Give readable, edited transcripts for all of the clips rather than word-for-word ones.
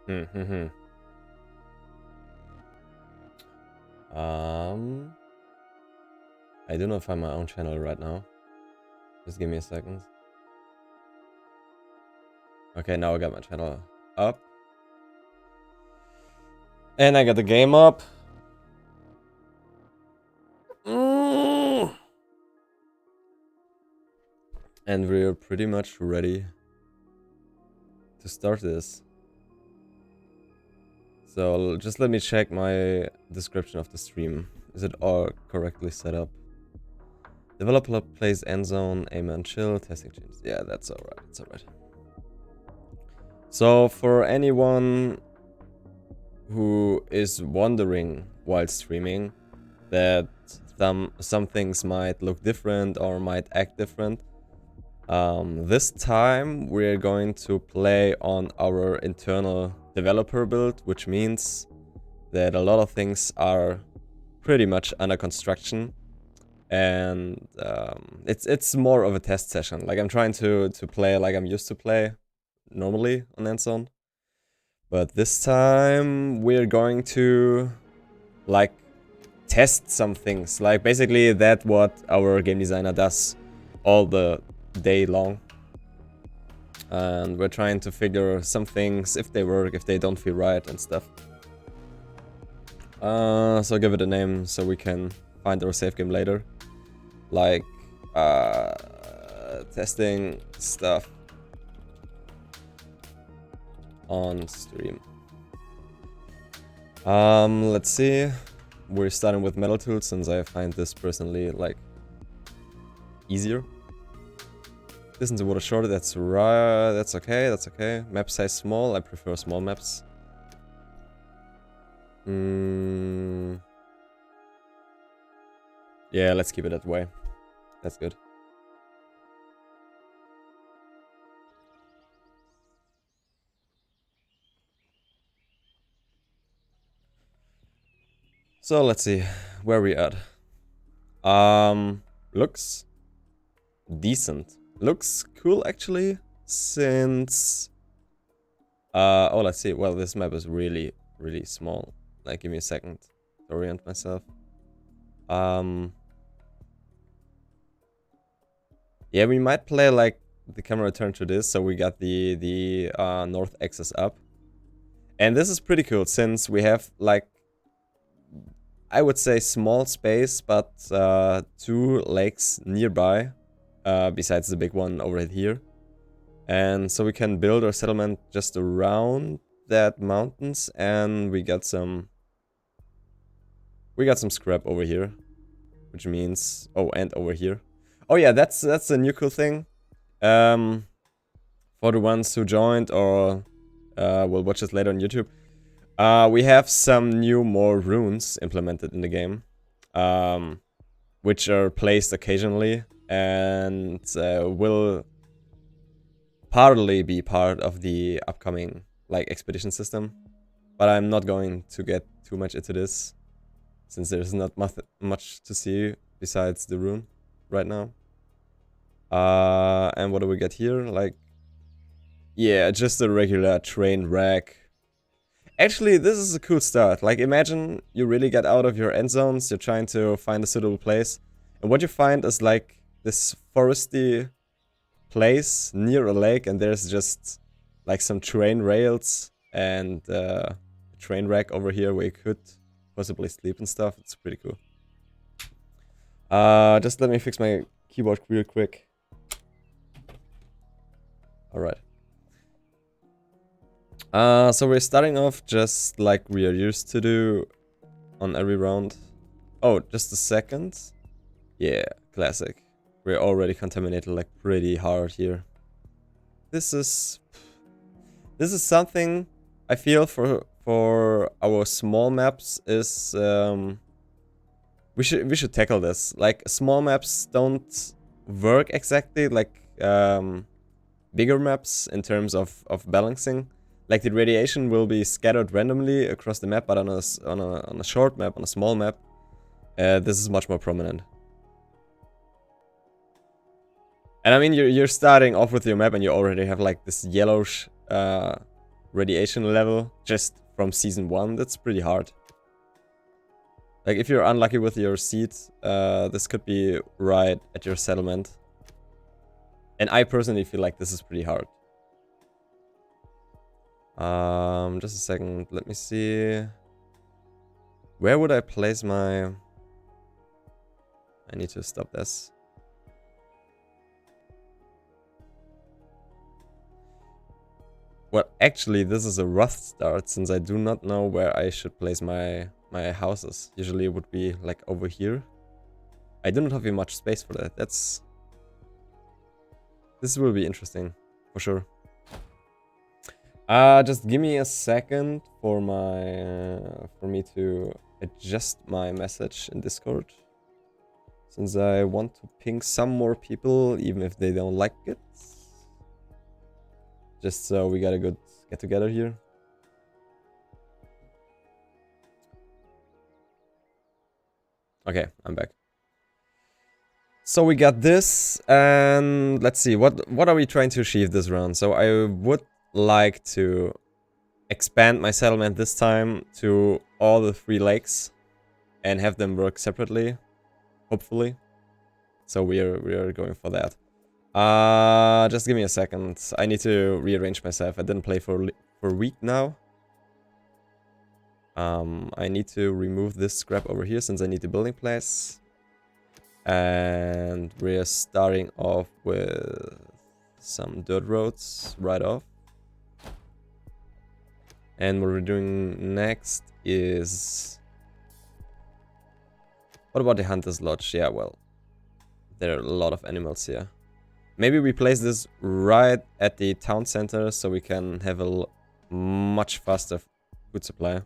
Hmm. I do not find my own channel right now. Just give me a second. Okay, now I got my channel up. And I got the game up. And we're pretty much ready to start this. So just let me check my description of the stream. Is it all correctly set up? Developer plays Endzone, aim and chill, testing changes. Yeah, that's alright, it's alright. So for anyone who is wondering while streaming that some things might look different or might act different, this time we're going to play on our internal developer build, which means that a lot of things are pretty much under construction. And it's more of a test session. Like, I'm trying to play like I'm used to play normally on Endzone, but this time we're going to like test some things. Like, basically that's what our game designer does all the day long, and we're trying to figure some things, if they work, if they don't feel right and stuff. So give it a name so we can find our save game later. Like, testing stuff on stream. Let's see. We're starting with metal tools since I find this personally like easier. Distance to water shorter, that's right. That's okay, that's okay. Map size small, I prefer small maps. Yeah, let's keep it that way. That's good. So let's see where we at. Looks decent. Looks cool actually, since oh, let's see. Well, this map is really small. Like, give me a second to orient myself. Yeah, we might play like the camera turn to this, so we got the north axis up. And this is pretty cool since we have like, I would say small space, but 2 lakes nearby, besides the big one over here. And so we can build our settlement just around that mountains, and we got some scrap over here, which means, oh, and over here. Oh yeah, that's a new cool thing. For the ones who joined or will watch this later on YouTube, we have some new more runes implemented in the game, which are placed occasionally and will partly be part of the upcoming like expedition system. But I'm not going to get too much into this, since there's not much to see besides the rune right now. And what do we get here? Like, yeah, just a regular train wreck. Actually, this is a cool start. Like, imagine you really get out of your end zones, you're trying to find a suitable place, and what you find is like this foresty place near a lake, and there's just like some train rails and a train wreck over here where you could possibly sleep and stuff. It's pretty cool. Just let me fix my keyboard real quick. Alright. So we're starting off just like we are used to do on every round. Oh, just a second. Yeah, classic. We're already contaminated like pretty hard here. This is something I feel for our small maps is we should tackle this. Like, small maps don't work exactly like bigger maps in terms of balancing. Like, the radiation will be scattered randomly across the map, but on a short map, on a small map, this is much more prominent. And I mean, you're starting off with your map and you already have like this yellowish radiation level just from season 1, that's pretty hard. Like, if you're unlucky with your seed, this could be right at your settlement. And I personally feel like this is pretty hard. Just a second, let me see. Where would I place my... I need to stop this. Well, actually, this is a rough start, since I do not know where I should place my houses. Usually it would be like over here. I do not have much space for that. This will be interesting, for sure. Just give me a second for me to adjust my message in Discord, since I want to ping some more people, even if they don't like it. Just so we got a good get together here. Okay, I'm back. So we got this, and let's see, what are we trying to achieve this round? So I would like to expand my settlement this time to all the 3 lakes and have them work separately, hopefully. So we are going for that. Just give me a second. I need to rearrange myself. I didn't play for a week now. I need to remove this scrap over here since I need the building place. And we're starting off with some dirt roads right off. And what we're doing next is... What about the Hunter's Lodge? Yeah, well, there are a lot of animals here. Maybe we place this right at the town center so we can have a much faster food supply.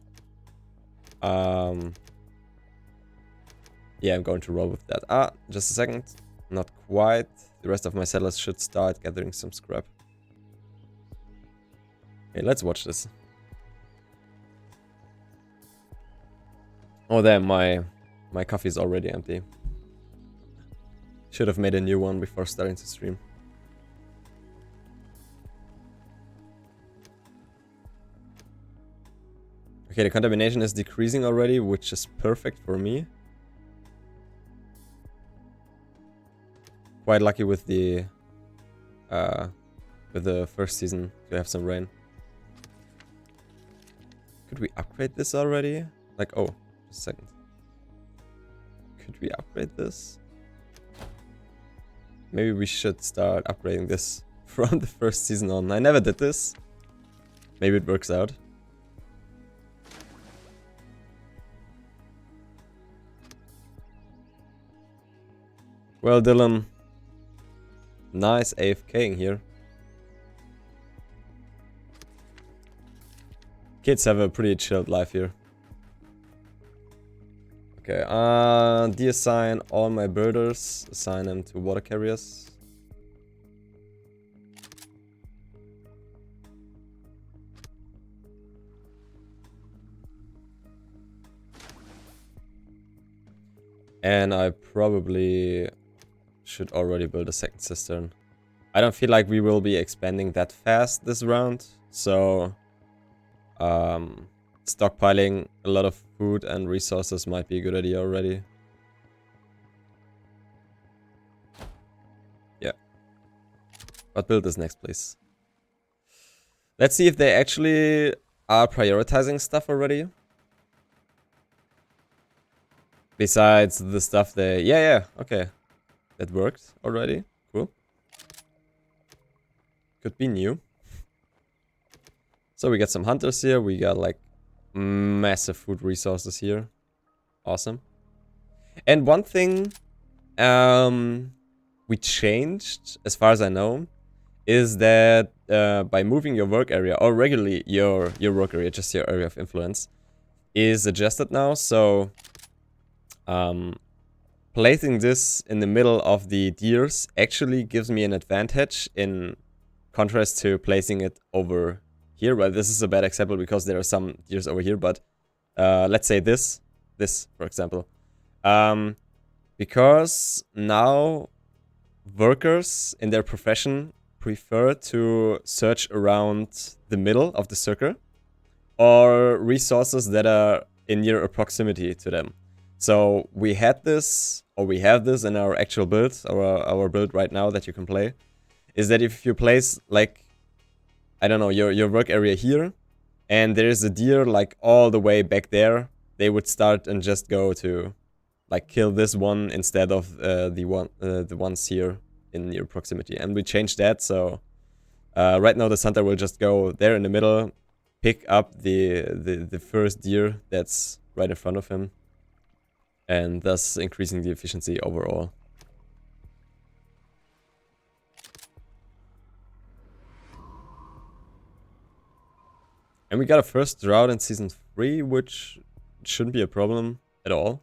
Yeah, I'm going to roll with that. Just a second. Not quite. The rest of my settlers should start gathering some scrap. Okay, let's watch this. Oh, there, my coffee is already empty. Should have made a new one before starting to stream. Okay, the contamination is decreasing already, which is perfect for me. Quite lucky with the first season to have some rain. Could we upgrade this already? Like, oh, just a second. Could we upgrade this? Maybe we should start upgrading this from the first season on. I never did this. Maybe it works out. Well, Dylan. Nice AFKing here. Kids have a pretty chilled life here. Okay, deassign all my birders, assign them to water carriers. And I probably should already build a second cistern. I don't feel like we will be expanding that fast this round, so stockpiling a lot of food and resources might be a good idea already. Yeah. But build this next, please. Let's see if they actually are prioritizing stuff already. Besides the stuff they... Yeah, okay. That worked already. Cool. Could be new. So we got some hunters here. We got like massive food resources here. Awesome. And one thing we changed, as far as I know, is that by moving your work area, or regularly your work area, just your area of influence, is adjusted now. So placing this in the middle of the deers actually gives me an advantage in contrast to placing it over here. Well, this is a bad example because there are some deers over here, but let's say this for example. Because now workers in their profession prefer to search around the middle of the circle or resources that are in near proximity to them. So we had this, or we have this in our actual build, our build right now that you can play, is that if you place, like, I don't know, your work area here, and there is a deer like all the way back there, they would start and just go to, like, kill this one instead of the ones here in near proximity. And we changed that, so right now the hunter will just go there in the middle, pick up the first deer that's right in front of him, and thus increasing the efficiency overall. And we got a first drought in Season 3, which shouldn't be a problem at all,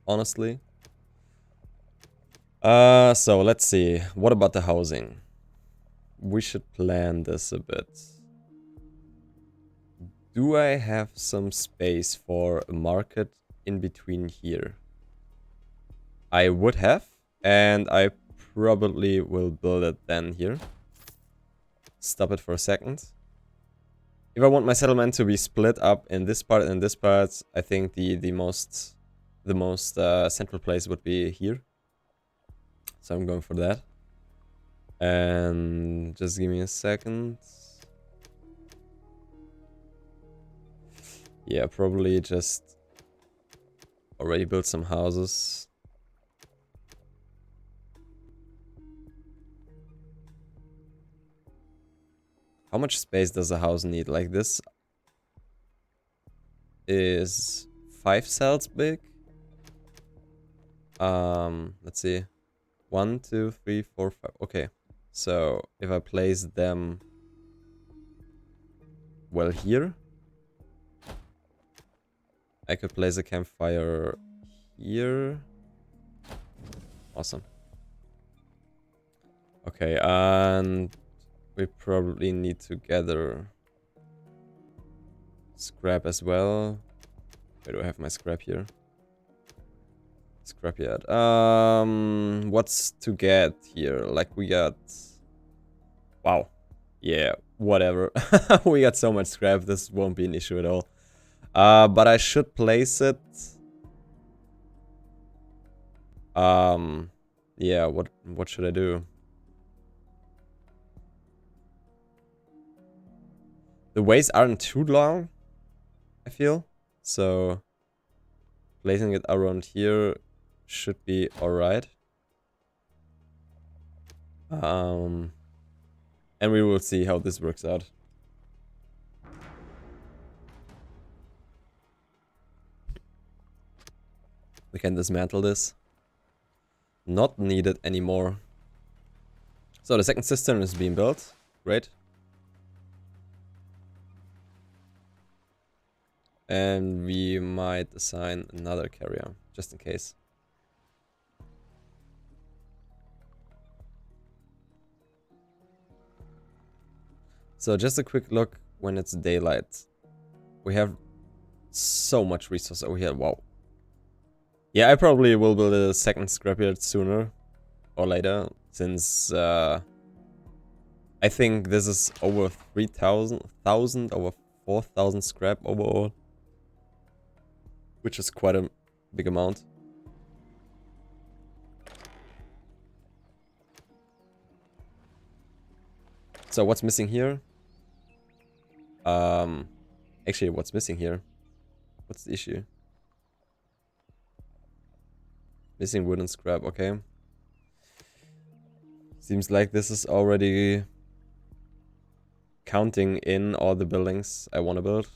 honestly. So let's see. What about the housing? We should plan this a bit. Do I have some space for a market in between here? I would have, and I probably will build it then here. Stop it for a second. If I want my settlement to be split up in this part and this part, I think the most central place would be here. So I'm going for that. And just give me a second. Yeah, probably just already build some houses. How much space does a house need? Like, this is 5 cells big. Let's see. 1, 2, 3, 4, 5. Okay. So if I place them well here, I could place a campfire here. Awesome. Okay, and we probably need to gather scrap as well. Where do I have my scrap here? Scrapyard. What's to get here? Like, we got... Wow. Yeah, whatever. We got so much scrap, this won't be an issue at all. But I should place it... Yeah, what should I do? The ways aren't too long, I feel. So placing it around here should be alright. And we will see how this works out. We can dismantle this. Not needed anymore. So the second cistern is being built. Great. And we might assign another carrier, just in case. So just a quick look when it's daylight. We have so much resource over here. Wow. Yeah, I probably will build a second scrapyard sooner or later, since I think this is over 3,000, over 4,000 scrap overall, which is quite a big amount. So what's missing here? Actually, what's missing here? What's the issue? Missing wood and scrap, okay. Seems like this is already counting in all the buildings I want to build.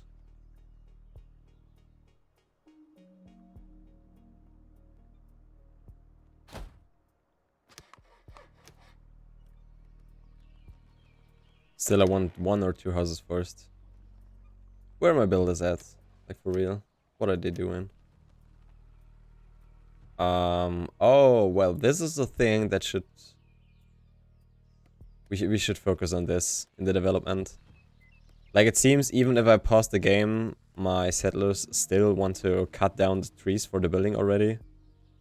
Still, I want 1 or 2 houses first. Where are my builders at? Like, for real? What are they doing? Oh, well, this is the thing that should... We should focus on this in the development. Like, it seems even if I pause the game, my settlers still want to cut down the trees for the building already.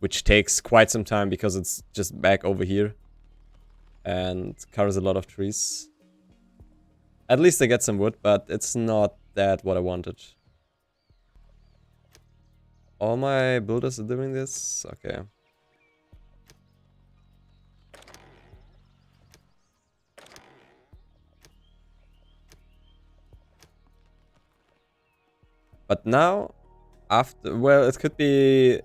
Which takes quite some time because it's just back over here. and covers a lot of trees. At least I get some wood, but it's not that what I wanted. All my builders are doing this? Okay. But now, after... Well, it could be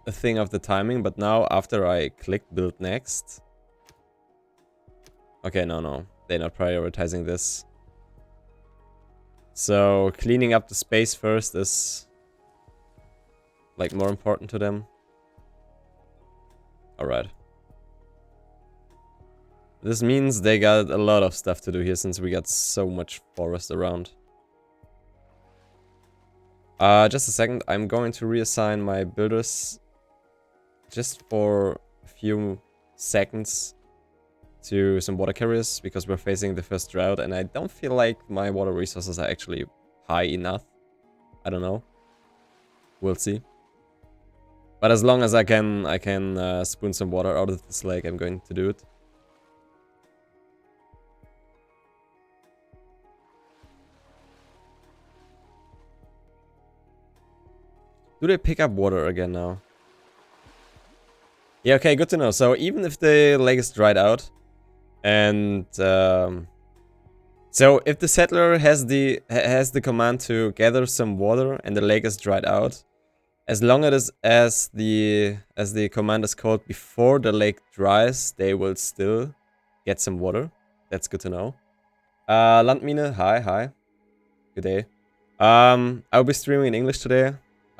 a thing of the timing, but now after I click build next... Okay, no. They're not prioritizing this. So, cleaning up the space first is... like, more important to them. Alright. This means they got a lot of stuff to do here since we got so much forest around. Just a second, I'm going to reassign my builders just for a few seconds to some water carriers because we're facing the first drought and I don't feel like my water resources are actually high enough. I don't know. We'll see. But as long as I can spoon some water out of this lake, I'm going to do it. Do they pick up water again now? Yeah, okay, good to know. So even if the lake is dried out, and so if the settler has the command to gather some water and the lake is dried out, as long as the command is called before the lake dries, they will still get some water. That's good to know. Landmine, hi. Good day. I'll be streaming in English today.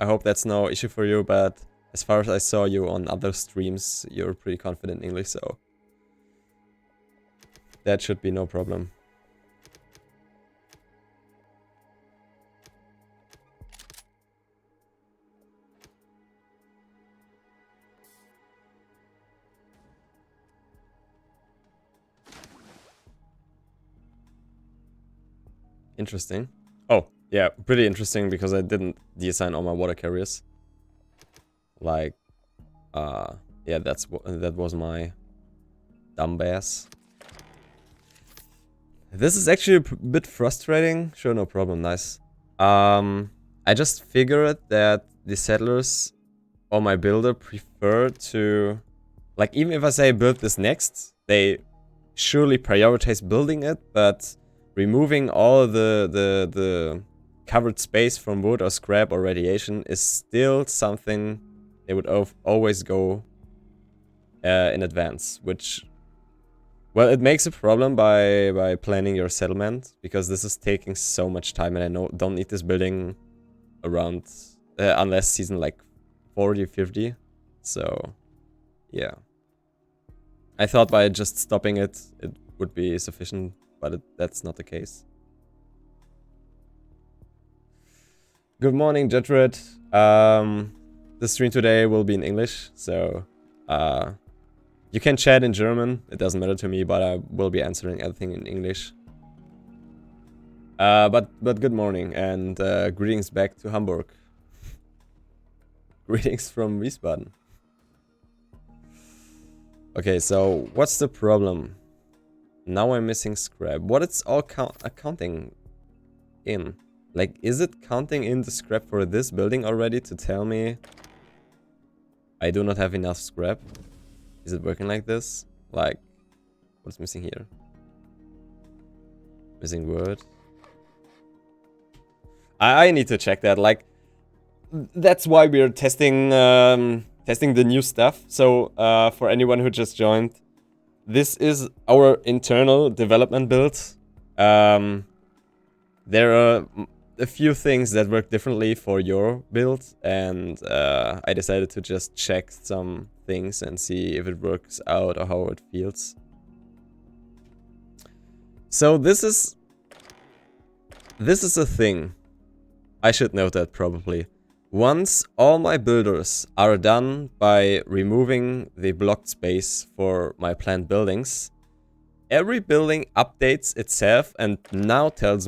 I hope that's no issue for you, but as far as I saw you on other streams, you're pretty confident in English, so that should be no problem. Interesting. Oh, yeah, pretty interesting because I didn't deassign all my water carriers. Like, yeah, that was my dumb ass. This is actually a bit frustrating. Sure, no problem, nice. I just figured that the settlers or my builder prefer to... Like, even if I say build this next, they surely prioritize building it, but removing all the covered space from wood or scrap or radiation is still something they would always go in advance, which, well, it makes a problem by planning your settlement, because this is taking so much time and I don't need this building around unless season like 40, 50. So, yeah. I thought by just stopping it would be sufficient, but that's not the case. Good morning, Jetred. The stream today will be in English, so you can chat in German. It doesn't matter to me, but I will be answering everything in English. But good morning and greetings back to Hamburg. Greetings from Wiesbaden. Okay, so what's the problem? Now I'm missing scrap. What it's all accounting in? Like, is it counting in the scrap for this building already to tell me I do not have enough scrap? Is it working like this? Like, what's missing here? Missing word. I need to check that. Like, that's why we're testing testing the new stuff. So for anyone who just joined, this is our internal development build. There are a few things that work differently for your build, and I decided to just check some things and see if it works out or how it feels. So this is a thing. I should note that probably. Once all my builders are done by removing the blocked space for my planned buildings, every building updates itself and now tells